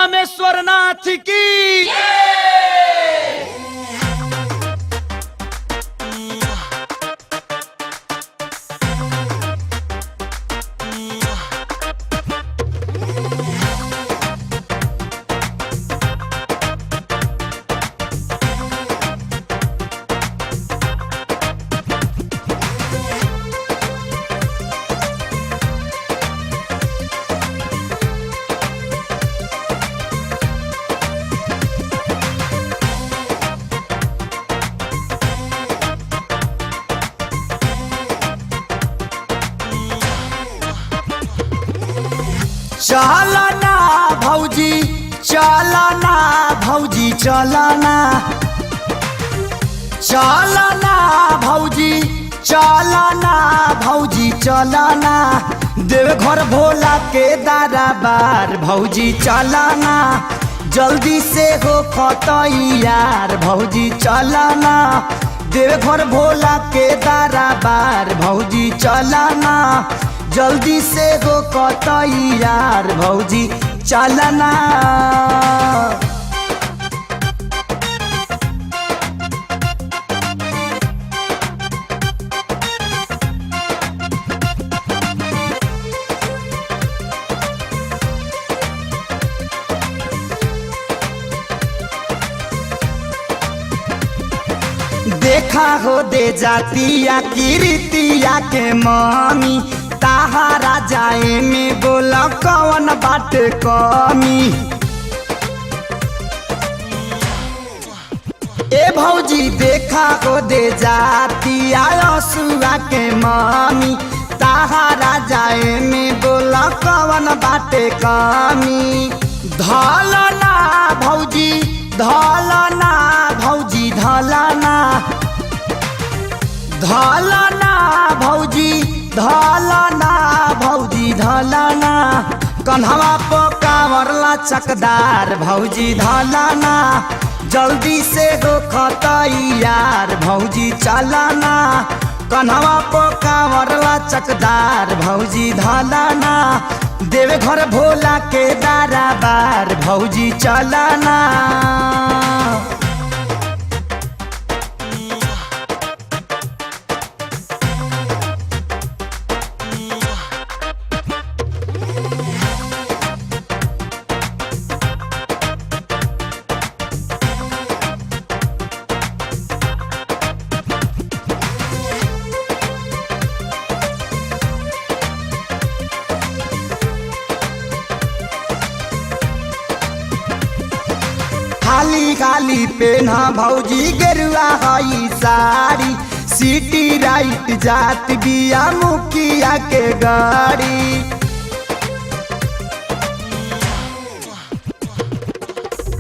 रामेश्वरनाथ की चलना भौजी चलना भौजी चलना चलना भौजी चलना भौजी चलना देवघर भोला के दरबार भौजी चलना जल्दी से हो खतैयार भौजी चलना देवघर भोला के दरबार भौजी चलना जल्दी से हो कतैयार भौजी चलना। देखा हो दे जातिया कीर्तिया के मामी ताहारा जाए में बोला कौन बात कमी ए भौजी देखा को दे जाती आयसुआ के मामी ताहारा जाए में बोला कौन बात कमी धलना भौजी धलना भौजी धलना धलना भौजी धलना भौजी धलना कन्हवा पकावरला चकदार भौजी धलना जल्दी से हो खतैयार भौजी चलना कन्हवा पकावरला चकदार भौजी धलना देवघर भोला के दरबार भौजी चलना। खाली खाली पेना भौजी गेरुआ हई साड़ी सिटी राइट जात बिया मुखिया के गाड़ी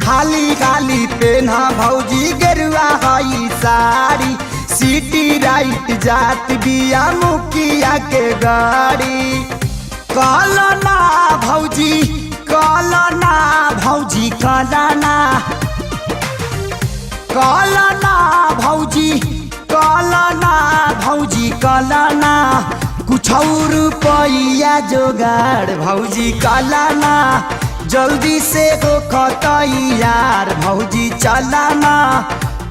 खाली खाली पेना भौजी गेरुआ हई साड़ी सिटी राइट जात बिया मुखिया के गाड़ी कलना भौजी कलना भौजी कलना कलना भौजी कलना भौजी कलना कुछ रुपया जोगाड़ भौजी कलना जल्दी से हो खतैयार भौजी चलना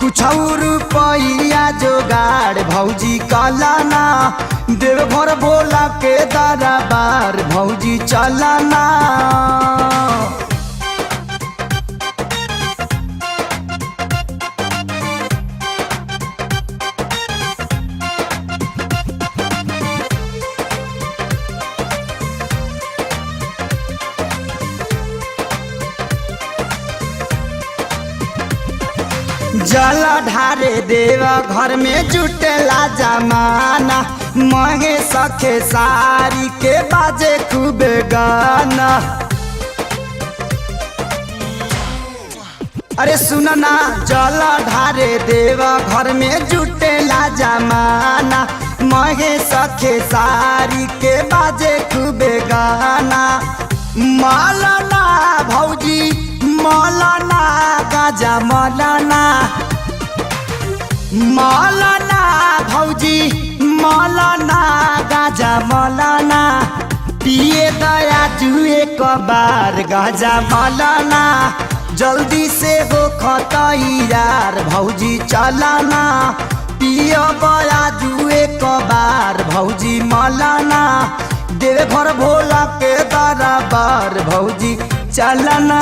कुछ रुपया जोगाड़ भौजी कलना देवघर भोला के दरबार भौजी चलना। जल ढारे देवा घर में जुटेला जमाना महे सखे सारी के बाजे खूब गाना अरे सुनना जल ढारे देवा घर में जुटेला जमाना महे सखे सारी के बाजे खूब गाना मौलाना भौजी मौलाना गाजा मौलाना मौलाना भौजी मौलाना गाजा मौलाना पिए दया जुए कबार गाजा मौलाना जल्दी से हो खतई यार भौजी चलाना पिया बया जुए कबार भौजी मलाना देव घर भोला के दरबार भौजी चलना।